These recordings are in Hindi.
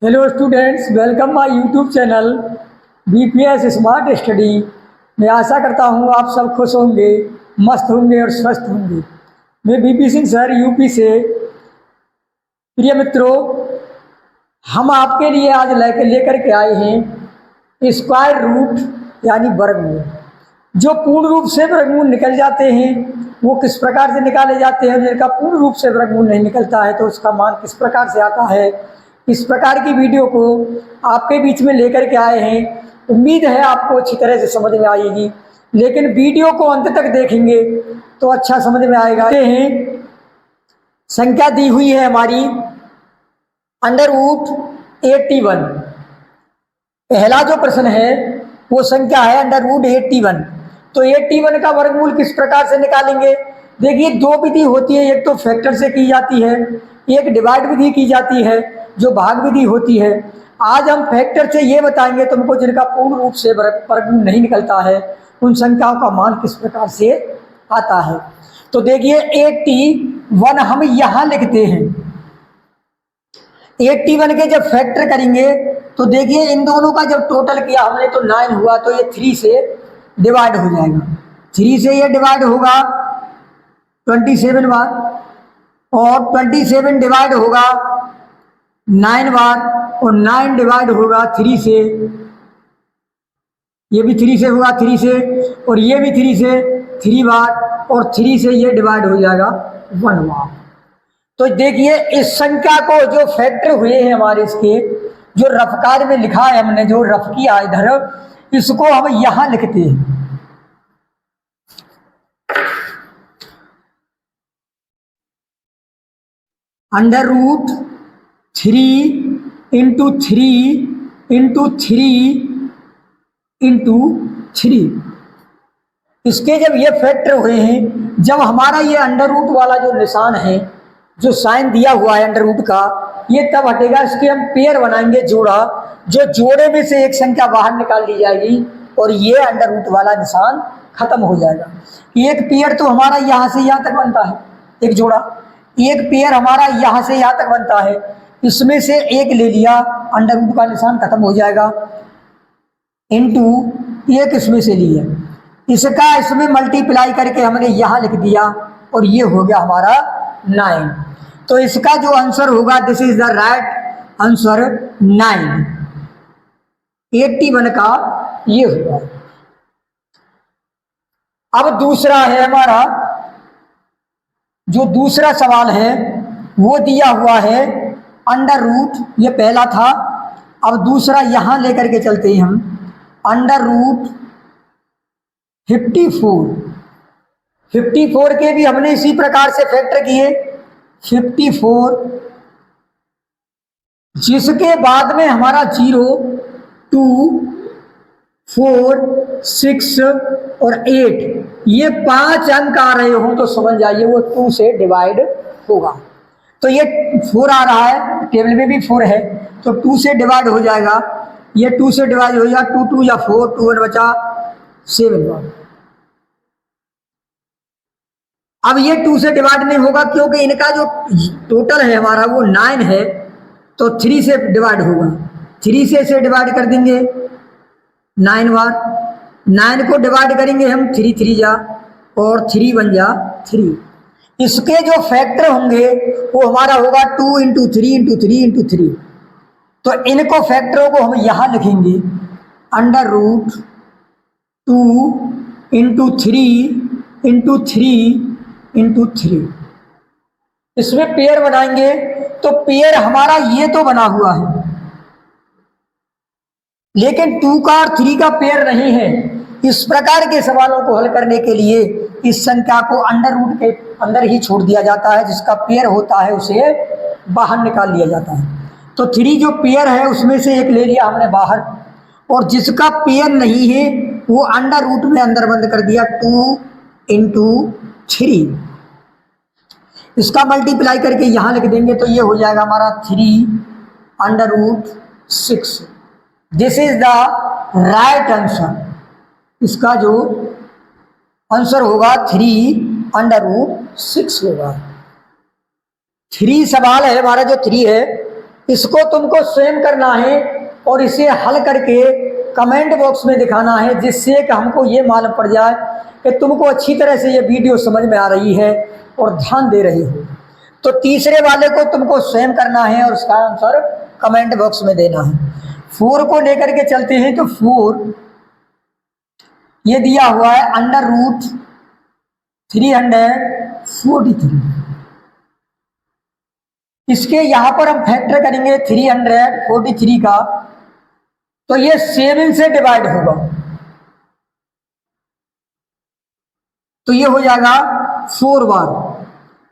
Hello students, welcome my YouTube channel BPS smart study. मैं आशा करता हूँ आप सब खुश होंगे, मस्त होंगे और स्वस्थ होंगे। मैं बीपी सिंह सर यूपी से। प्रिय मित्रों, हम आपके लिए आज लेकर के आए हैं स्क्वायर रूट यानी वर्गमूल। जो पूर्ण रूप से वर्गमूल निकल जाते हैं वो किस प्रकार से निकाले जाते हैं, जिनका पूर्ण रूप से वर्गमूल नहीं निकलता है तो उसका मान किस प्रकार से आता है। इस प्रकार की वीडियो को आपके बीच में लेकर के आए हैं। उम्मीद है आपको अच्छी तरह से समझ में आएगी, लेकिन वीडियो को अंत तक देखेंगे तो अच्छा समझ में आएगा। ये हैं संख्या दी हुई है हमारी अंडर रूट 81। पहला जो प्रश्न है वो संख्या है अंडर रूट 81। तो 81 का वर्गमूल किस प्रकार से निकालेंगे? देखिए, दो विधि होती है, एक तो फैक्टर से की जाती है, एक डिवाइड विधि की जाती है जो भाग विधि होती है। आज हम फैक्टर से ये बताएंगे तुमको जिनका पूर्ण रूप से वर्गमूल नहीं निकलता है उन संख्याओं का मान किस प्रकार से आता है। तो देखिए 81 हम यहाँ लिखते हैं। 81 के जब फैक्टर करेंगे तो देखिए इन दोनों का जब टोटल किया हमने तो 9 हुआ, तो ये 3 से डिवाइड हो जाएगा। 3 से ये डिवाइड होगा 27 बार, और 27 डिवाइड होगा 9 बार, और 9 डिवाइड होगा 3 से, ये भी 3 से होगा 3 से, और ये भी 3 से 3 बार, और 3 से ये डिवाइड हो जाएगा 1 बार। तो देखिए इस संख्या को जो फैक्टर हुए हैं हमारे, इसके जो रफकार में लिखा है हमने, जो रफ किया इधर, इसको हम यहां लिखते हैं। Under root 3 into 3 into 3 into 3। इसके जब ये फैक्टर हुए हैं, जब हमारा ये अंडर रूट वाला जो निशान है, जो साइन दिया हुआ है अंडर रूट का, ये तब हटेगा। इसके हम पेयर बनाएंगे, जोड़ा, जो जोड़े में से एक संख्या बाहर निकाल ली जाएगी और ये अंडर रूट वाला निशान खत्म हो जाएगा। एक पेयर तो हमारा यहाँ से यहाँ तक बनता है, एक जोड़ा। एक पेयर हमारा यहाँ से यहाँ तक बनता है, इसमें से एक ले लिया, अंडर रूट का निशान खत्म हो जाएगा, इनटू एक इसमें से लिया, इसका इसमें मल्टीप्लाई करके हमने यहाँ लिख दिया, और ये हो गया हमारा 9। तो इसका जो आंसर होगा, this is the right answer 9। 81 का ये होगा। अब दूसरा है हमारा, जो दूसरा सवाल है वो दिया हुआ है अंडर रूट, ये पहला था, अब दूसरा यहां लेकर के चलते हैं हम। अंडर रूट 54 के भी हमने इसी प्रकार से फैक्टर किए। 54 जिसके बाद में हमारा 0, 2, 4, 6 और 8, ये 5 अंक आ रहे हो तो समझ जाइए वो 2 से डिवाइड होगा। तो ये 4 आ रहा है, टेबल में भी 4 है, तो 2 से डिवाइड हो जाएगा। ये 2 से डिवाइड हो जाएगा, 2 2 या 4, 2 1 बचा 7। अब ये 2 से डिवाइड नहीं होगा क्योंकि इनका जो टोटल है हमारा वो 9 है, तो 3 से डिवाइड होगा। 3 से इसे डिवाइड कर देंगे 9 बार, 9 को डिवाइड करेंगे हम 3 3 जा, और 3 1 जा 3। इसके जो फैक्टर होंगे वो हमारा होगा 2 इंटू 3 इंटू 3 इंटू 3। तो इनको फैक्टरों को हम यहां लिखेंगे, under root 2 into 3 into 3 into 3। इसमें पेयर बनाएंगे, तो पेयर हमारा ये तो बना हुआ है, लेकिन 2 का और 3 का पेयर नहीं है। इस प्रकार के सवालों को हल करने के लिए इस संख्या को अंडर रूट के अंदर ही छोड़ दिया जाता है, जिसका पेयर होता है उसे बाहर निकाल लिया जाता है। तो 3 जो पेयर है उसमें से एक ले लिया हमने बाहर, और जिसका पेयर नहीं है वो अंडर रूट में अंदर बंद कर दिया, 2 इंटू 3। इसका मल्टीप्लाई करके यहां लिख देंगे, तो ये हो जाएगा हमारा 3 under root 6। This is the right answer. इसका जो आंसर होगा 3 अंडर रूट 6 होगा। 3 सवाल है हमारा, जो 3 है इसको तुमको स्वयं करना है और इसे हल करके कमेंट बॉक्स में दिखाना है, जिससे कि हमको ये मालूम पड़ जाए कि तुमको अच्छी तरह से ये वीडियो समझ में आ रही है और ध्यान दे रही हो। तो तीसरे वाले को तुमको स्वयं करना है और उसका आंसर कमेंट बॉक्स में देना है। 4 को लेकर के चलते हैं। तो 4 ये दिया हुआ है √343। इसके यहां पर हम फैक्टर करेंगे 343 का, तो ये 7 से डिवाइड होगा, तो ये हो जाएगा 4 बार।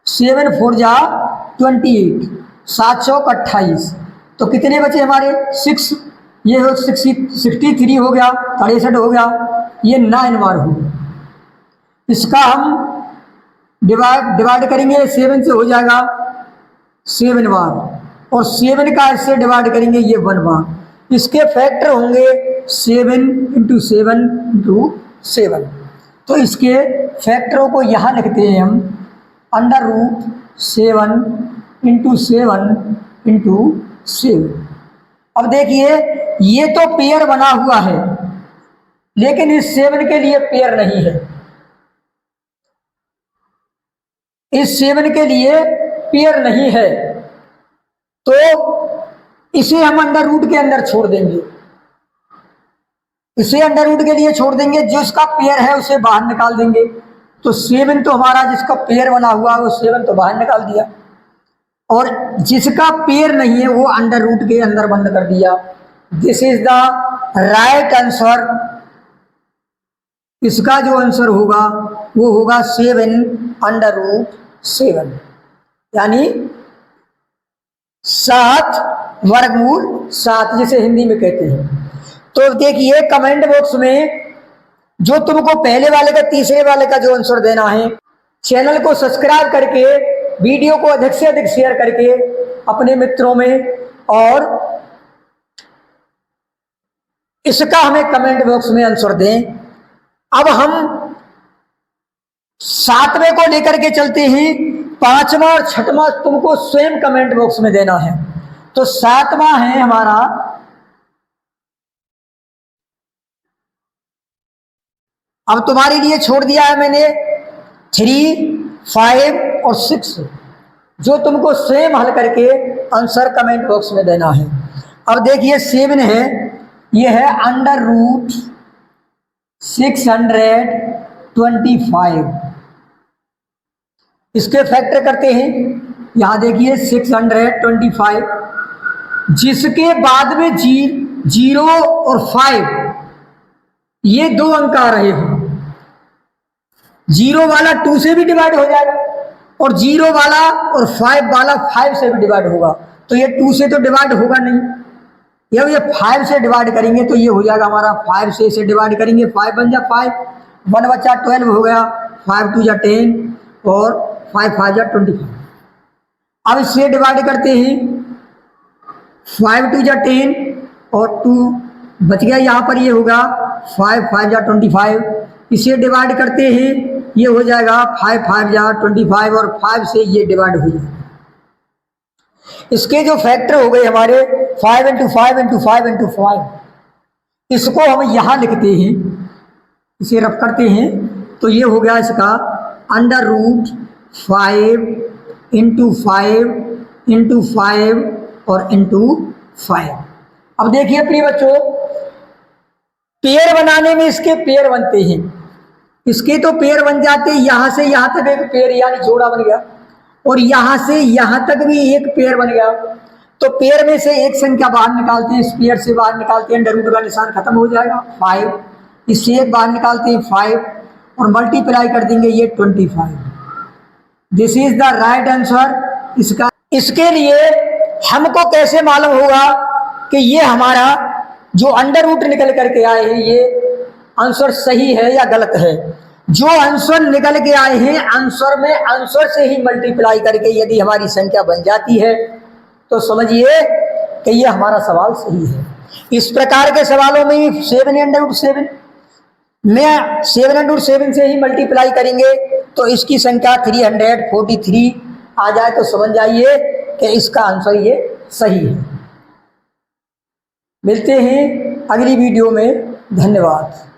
7 4 जा 28, 7 चौक 28, तो कितने बचे हमारे 6। ये हो 63 हो गया, 63 हो गया, ये 9 बार हो गया। इसका हम डिवाइड करेंगे 7 से, हो जाएगा 7 बार, और 7 का इससे डिवाइड करेंगे ये 1 बार। इसके फैक्टर होंगे 7 × 7 × 7। तो इसके फैक्टरों को यहाँ लिखते हैं हम √7 × 7 × 7। अब देखिए ये तो पेयर बना हुआ है, लेकिन इस 7 के लिए पेयर नहीं है। इस 7 के लिए पेयर नहीं है, तो इसे हम अंडर रूट के अंदर छोड़ देंगे। इसे अंडर रूट के लिए छोड़ देंगे, जो इसका पेयर है उसे बाहर निकाल देंगे। तो 7 तो हमारा जिसका पेयर बना हुआ है वो 7 तो बाहर निकाल दिया, और जिसका पेयर नहीं है वो अंडर रूट के अंदर बंद कर दिया। This is the right answer. इसका जो आंसर होगा वो होगा 7 √7, यानी 7 वर्गमूल 7, जिसे हिंदी में कहते हैं। तो देखिए कमेंट बॉक्स में जो तुमको पहले वाले का तीसरे वाले का जो आंसर देना है, चैनल को सब्सक्राइब करके वीडियो को अधिक से अधिक शेयर करके अपने मित्रों में, और इसका हमें कमेंट बॉक्स में आंसर दें। अब हम 7वें को लेकर के चलते हैं। 5वां और 6वां तुमको स्वयं कमेंट बॉक्स में देना है। तो 7वां है हमारा अब तुम्हारे लिए छोड़ दिया है मैंने 3, 5 और 6, जो तुमको स्वयं हल करके आंसर कमेंट बॉक्स में देना है। अब देखिए 7 है, ये है √625। इसके फैक्टर करते हैं। यहां देखिए 625, जिसके बाद में 0 और 5 ये 2 अंक आ रहे हो। 0 वाला 2 से भी डिवाइड हो जाएगा, और 0 वाला और 5 वाला 5 से भी डिवाइड होगा। तो ये 2 से तो डिवाइड होगा नहीं, ये 5 से डिवाइड करेंगे, तो ये हो जाएगा हमारा 5 से इसे डिवाइड करेंगे, 5 बन जा 5, 1 बचा 12 हो गया, 5 2 जा 10 और 5 5 जा 25। अब इससे डिवाइड करते हैं, 5 2 जा 10 और 2 बच गया, यहाँ पर ये होगा 5 5 जा 25। इसे डिवाइड करते हैं, ये हो जाएगा 5 5 जा 25, और 5 से ये डिवाइड हो जाएगा। इसके जो फैक्टर हो गए हमारे 5 × 5 × 5 × 5, इसको हम यहाँ लिखते हैं, इसे रफ करते हैं, तो ये हो गया इसका √5 × 5 × 5 और ×5। अब देखिए प्रिय बच्चों, पेयर बनाने में इसके पेयर बनते हैं। इसके तो पेयर बन जाते हैं, यहां से यहां तक एक पेयर यानी जोड़ा बन गया, और यहां से यहां तक भी एक पेयर बन गया। तो पेयर में से एक संख्या बाहर निकालते हैं, इस पेयर से बाहर निकालते हैं, अंडर रूट का निशान खत्म हो जाएगा 5। इससे एक बाहर निकालते हैं 5 और मल्टीप्लाई कर देंगे ये 25। This is the right answer. इसके लिए हमको कैसे मालूम होगा कि ये हमारा जो अंडर रूट निकल करके आए हैं ये आंसर सही है या गलत है? जो आंसर निकल के आए हैं, आंसर में आंसर से ही मल्टीप्लाई करके यदि हमारी संख्या बन जाती है तो समझिए कि ये हमारा सवाल सही है। इस प्रकार के सवालों में 7 √7 में 7 √7 से ही मल्टीप्लाई करेंगे तो इसकी संख्या 343 आ जाए तो समझ जाइए कि इसका आंसर ये सही है। मिलते हैं अगली वीडियो में। धन्यवाद।